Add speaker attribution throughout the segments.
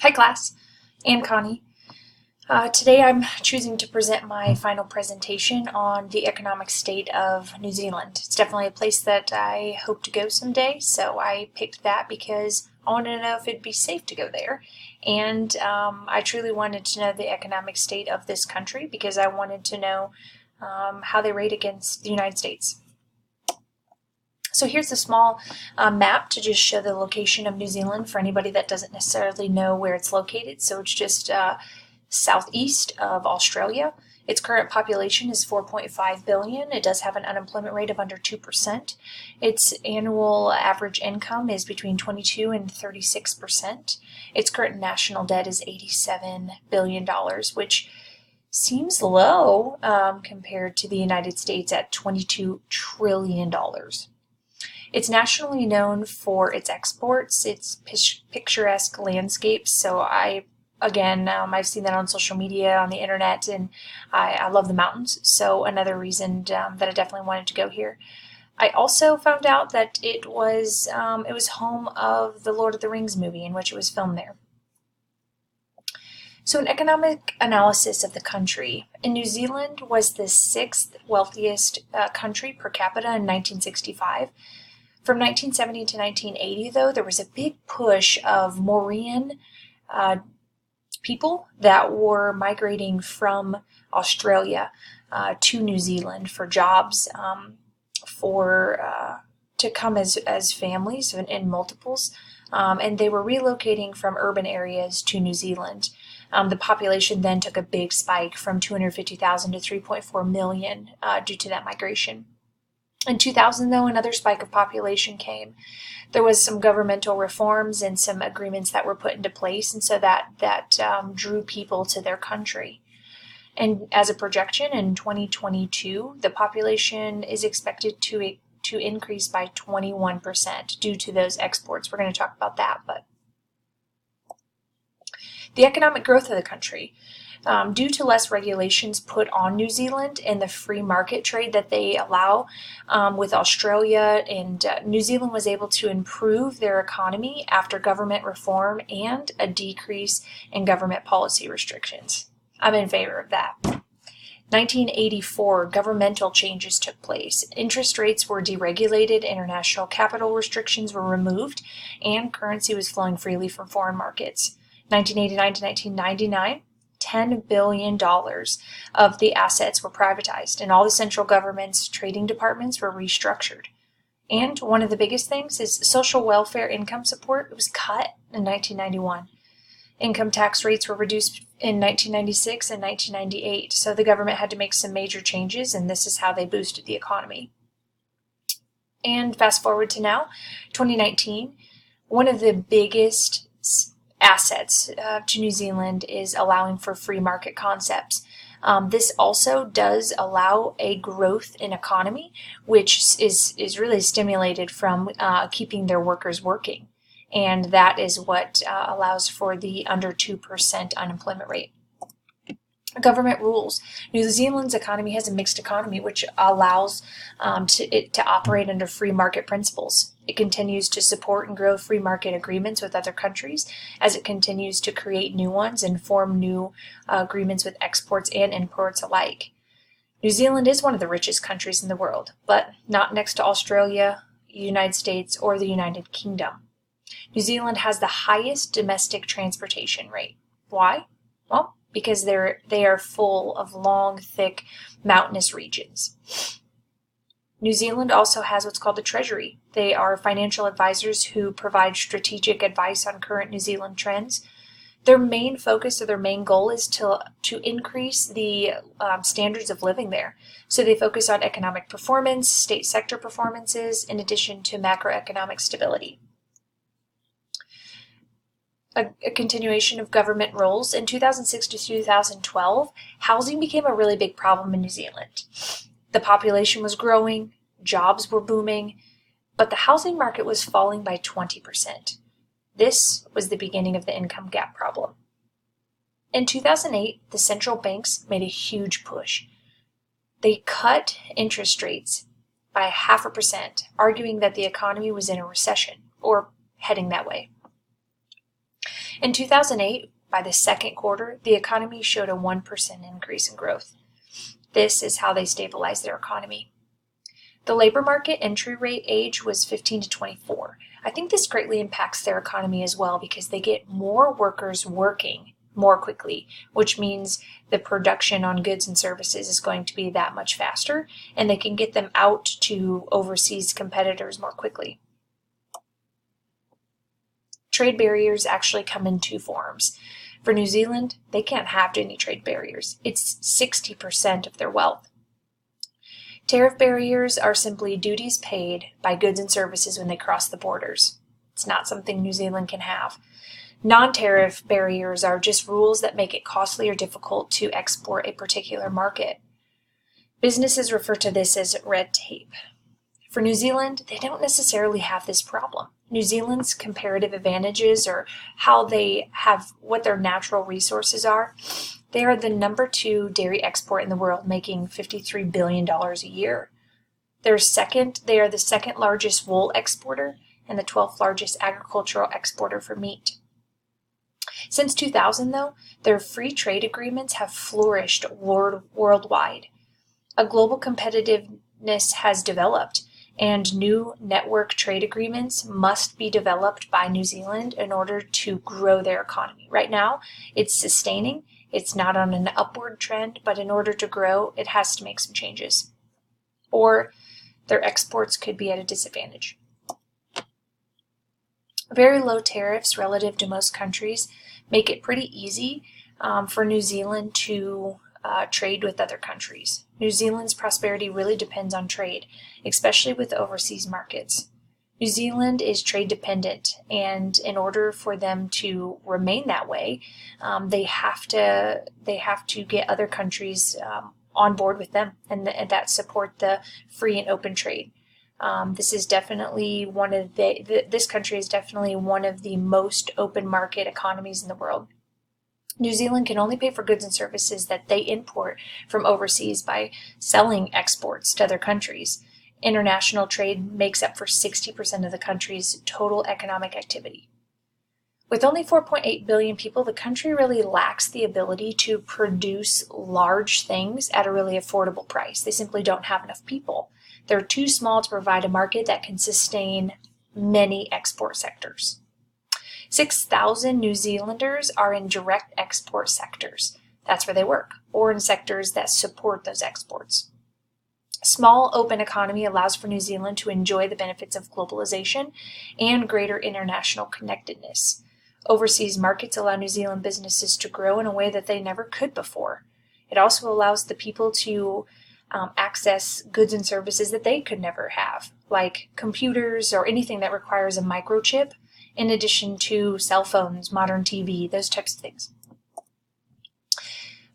Speaker 1: Hi class, and Connie. Today I'm choosing to present my final presentation on the economic state of New Zealand. It's definitely a place that I hope to go someday, so I picked that because I wanted to know if it'd be safe to go there. And I truly wanted to know the economic state of this country because I wanted to know how they rate against the United States. So here's a small map to just show the location of New Zealand for anybody that doesn't necessarily know where it's located. So it's just southeast of Australia. Its current population is 4.5 billion. It does have an unemployment rate of under 2%. Its annual average income is between 22 and 36%. Its current national debt is $87 billion, which seems low compared to the United States at $22 trillion. It's nationally known for its exports, its picturesque landscapes. So I've seen that on social media, on the internet, and I love the mountains. So another reason that I definitely wanted to go here. I also found out that it was home of the Lord of the Rings movie, in which it was filmed there. So an economic analysis of the country. In New Zealand was the sixth wealthiest country per capita in 1965. From 1970 to 1980, though, there was a big push of Maorian people that were migrating from Australia to New Zealand for jobs, to come as families in multiples, and they were relocating from urban areas to New Zealand. The population then took a big spike from 250,000 to 3.4 million due to that migration. In 2000, though, another spike of population came. There was some governmental reforms and some agreements that were put into place, and so that drew people to their country. And as a projection, in 2022, the population is expected to increase by 21% due to those exports. We're going to talk about that, but the economic growth of the country. Due to less regulations put on New Zealand and the free market trade that they allow with Australia, and New Zealand was able to improve their economy after government reform and a decrease in government policy restrictions. I'm in favor of that. 1984, governmental changes took place. Interest rates were deregulated, international capital restrictions were removed, and currency was flowing freely from foreign markets. 1989 to 1999, $10 billion of the assets were privatized, and all the central government's trading departments were restructured. And one of the biggest things is social welfare income support. It was cut in 1991. Income tax rates were reduced in 1996 and 1998, so the government had to make some major changes, and this is how they boosted the economy. And fast forward to now, 2019, one of the biggest assets to New Zealand is allowing for free market concepts. This also does allow a growth in economy, which is really stimulated from keeping their workers working. And that is what allows for the under 2% unemployment rate. Government rules. New Zealand's economy has a mixed economy, which allows it to operate under free market principles. It continues to support and grow free market agreements with other countries as it continues to create new ones and form new agreements with exports and imports alike. New Zealand is one of the richest countries in the world, but not next to Australia, the United States, or the United Kingdom. New Zealand has the highest domestic transportation rate. Why? Well, because they are full of long, thick, mountainous regions. New Zealand also has what's called the Treasury. They are financial advisors who provide strategic advice on current New Zealand trends. Their main focus, or their main goal, is to increase the standards of living there. So they focus on economic performance, state sector performances, in addition to macroeconomic stability. A continuation of government roles. In 2006 to 2012, housing became a really big problem in New Zealand. The population was growing, jobs were booming, but the housing market was falling by 20%. This was the beginning of the income gap problem. In 2008, the central banks made a huge push. They cut interest rates by 0.5%, arguing that the economy was in a recession, or heading that way. In 2008, by the second quarter, the economy showed a 1% increase in growth. This is how they stabilized their economy. The labor market entry rate age was 15 to 24. I think this greatly impacts their economy as well because they get more workers working more quickly, which means the production on goods and services is going to be that much faster, and they can get them out to overseas competitors more quickly. Trade barriers actually come in two forms. For New Zealand, they can't have any trade barriers. It's 60% of their wealth. Tariff barriers are simply duties paid by goods and services when they cross the borders. It's not something New Zealand can have. Non-tariff barriers are just rules that make it costly or difficult to export a particular market. Businesses refer to this as red tape. For New Zealand, they don't necessarily have this problem. New Zealand's comparative advantages or what their natural resources are. They are the number 2 dairy export in the world, making $53 billion a year. They are the second largest wool exporter and the 12th largest agricultural exporter for meat. Since 2000, though, their free trade agreements have flourished worldwide. A global competitiveness has developed, and new network trade agreements must be developed by New Zealand in order to grow their economy. Right now, it's sustaining. It's not on an upward trend, but in order to grow, it has to make some changes. Or their exports could be at a disadvantage. Very low tariffs relative to most countries make it pretty easy for New Zealand to trade with other countries. New Zealand's prosperity really depends on trade, especially with overseas markets. New Zealand is trade dependent, and in order for them to remain that way, they have to get other countries on board with them, and that support the free and open trade. This is definitely this country is definitely one of the most open market economies in the world. New Zealand can only pay for goods and services that they import from overseas by selling exports to other countries. International trade makes up for 60% of the country's total economic activity. With only 4.8 billion people, the country really lacks the ability to produce large things at a really affordable price. They simply don't have enough people. They're too small to provide a market that can sustain many export sectors. 6,000 New Zealanders are in direct export sectors. That's where they work, or in sectors that support those exports. A small, open economy allows for New Zealand to enjoy the benefits of globalization and greater international connectedness. Overseas markets allow New Zealand businesses to grow in a way that they never could before. It also allows the people to access goods and services that they could never have, like computers or anything that requires a microchip, in addition to cell phones, modern TV, those types of things.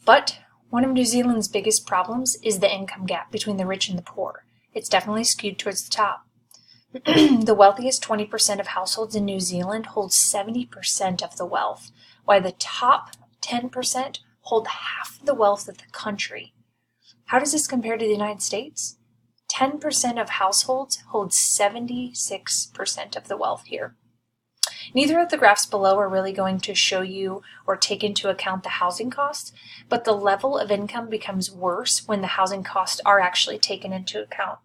Speaker 1: But one of New Zealand's biggest problems is the income gap between the rich and the poor. It's definitely skewed towards the top. The wealthiest 20% of households in New Zealand hold 70% of the wealth, while the top 10% hold half the wealth of the country. How does this compare to the United States? 10% of households hold 76% of the wealth here. Neither of the graphs below are really going to show you or take into account the housing costs, but the level of income becomes worse when the housing costs are actually taken into account.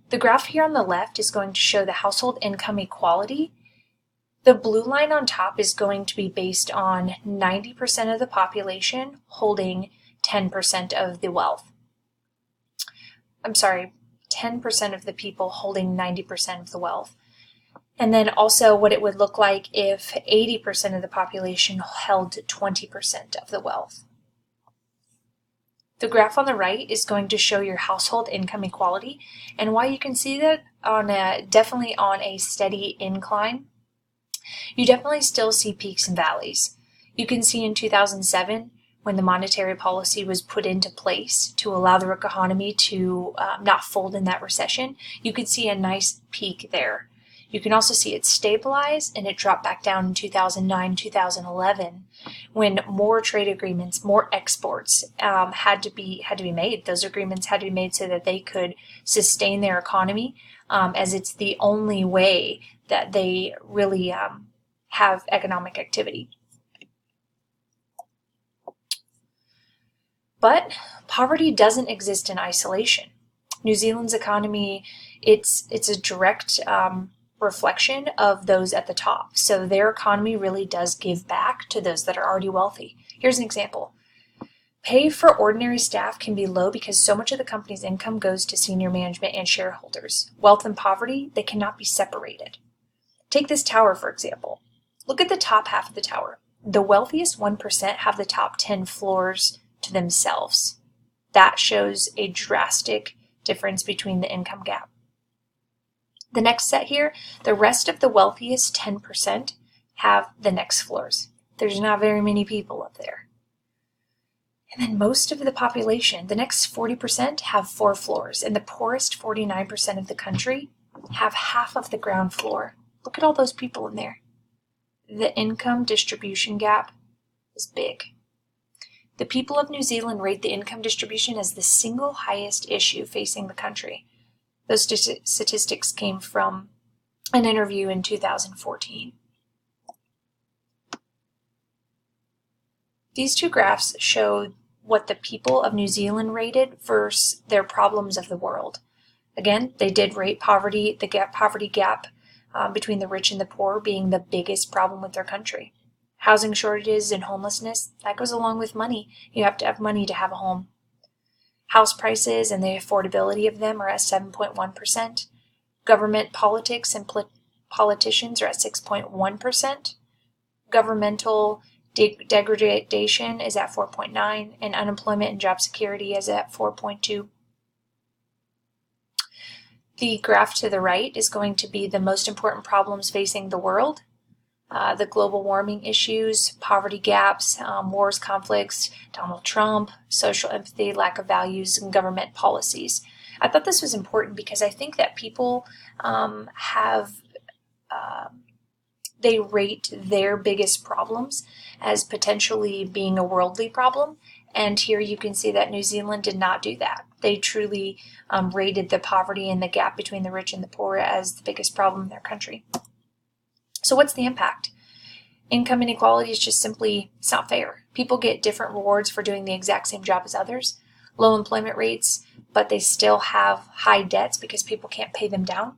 Speaker 1: The graph here on the left is going to show the household income equality. The blue line on top is going to be based on 90% of the population holding 10% of the wealth. 10% of the people holding 90% of the wealth. And then also what it would look like if 80% of the population held 20% of the wealth. The graph on the right is going to show your household income equality and why you can see that definitely on a steady incline. You definitely still see peaks and valleys. You can see in 2007 when the monetary policy was put into place to allow the economy to not fold in that recession, you could see a nice peak there. You can also see it stabilize and it dropped back down in 2009, 2011, when more trade agreements, more exports had to be made. Those agreements had to be made so that they could sustain their economy, as it's the only way that they really have economic activity. But poverty doesn't exist in isolation. New Zealand's economy, it's a direct reflection of those at the top. So their economy really does give back to those that are already wealthy. Here's an example. Pay for ordinary staff can be low because so much of the company's income goes to senior management and shareholders. Wealth and poverty, they cannot be separated. Take this tower, for example. Look at the top half of the tower. The wealthiest 1% have the top 10 floors to themselves. That shows a drastic difference between the income gap. The next set here, the rest of the wealthiest 10% have the next floors. There's not very many people up there. And then most of the population, the next 40%, have 4 floors, and the poorest 49% of the country have half of the ground floor. Look at all those people in there. The income distribution gap is big. The people of New Zealand rate the income distribution as the single highest issue facing the country. Those statistics came from an interview in 2014. These two graphs show what the people of New Zealand rated versus their problems of the world. Again, they did rate poverty, the poverty gap between the rich and the poor being the biggest problem with their country. Housing shortages and homelessness, that goes along with money. You have to have money to have a home. House prices and the affordability of them are at 7.1%. Government politics and politicians are at 6.1%. Governmental degradation is at 4.9%, and unemployment and job security is at 4.2%. The graph to the right is going to be the most important problems facing the world. The global warming issues, poverty gaps, wars, conflicts, Donald Trump, social empathy, lack of values, and government policies. I thought this was important because I think that people they rate their biggest problems as potentially being a worldly problem. And here you can see that New Zealand did not do that. They truly rated the poverty and the gap between the rich and the poor as the biggest problem in their country. So what's the impact? Income inequality is just simply, it's not fair. People get different rewards for doing the exact same job as others. Low employment rates, but they still have high debts because people can't pay them down.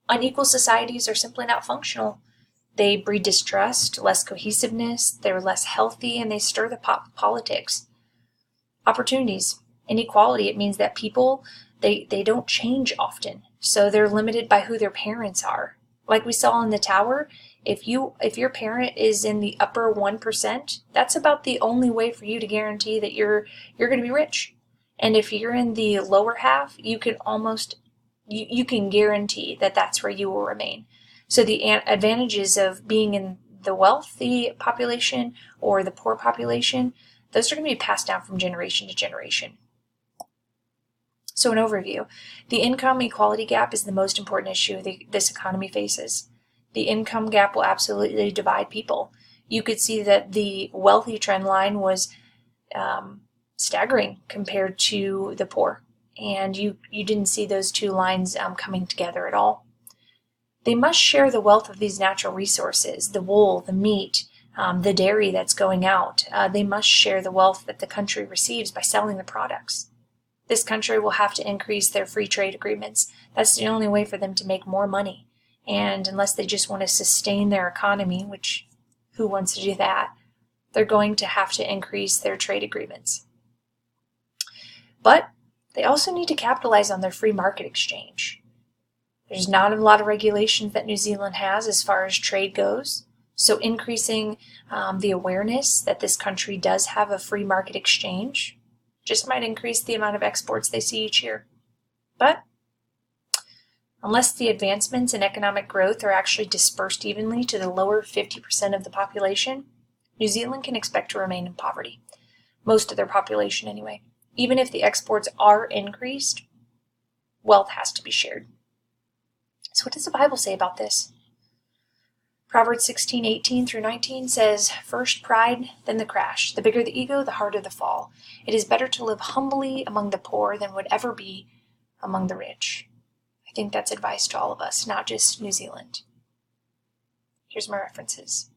Speaker 1: Unequal societies are simply not functional. They breed distrust, less cohesiveness, they're less healthy, and they stir the pot with politics. Opportunities. Inequality, it means that people, they don't change often, so they're limited by who their parents are. Like we saw in the tower, if your parent is in the upper 1%, that's about the only way for you to guarantee that you're going to be rich. And if you're in the lower half, you can guarantee that that's where you will remain. So the advantages of being in the wealthy population or the poor population, those are going to be passed down from generation to generation. So an overview. The income equality gap is the most important issue this economy faces. The income gap will absolutely divide people. You could see that the wealthy trend line was staggering compared to the poor. And you didn't see those two lines coming together at all. They must share the wealth of these natural resources, the wool, the meat, the dairy that's going out. They must share the wealth that the country receives by selling the products. This country will have to increase their free trade agreements. That's the only way for them to make more money. And unless they just want to sustain their economy, which who wants to do that, they're going to have to increase their trade agreements. But they also need to capitalize on their free market exchange. There's not a lot of regulations that New Zealand has as far as trade goes. So increasing the awareness that this country does have a free market exchange just might increase the amount of exports they see each year. But unless the advancements in economic growth are actually dispersed evenly to the lower 50% of the population, New Zealand can expect to remain in poverty. Most of their population anyway. Even if the exports are increased, wealth has to be shared. So what does the Bible say about this? Proverbs 16:18 through 19 says, "First pride, then the crash. The bigger the ego, the harder the fall. It is better to live humbly among the poor than would ever be among the rich." I think that's advice to all of us, not just New Zealand. Here's my references.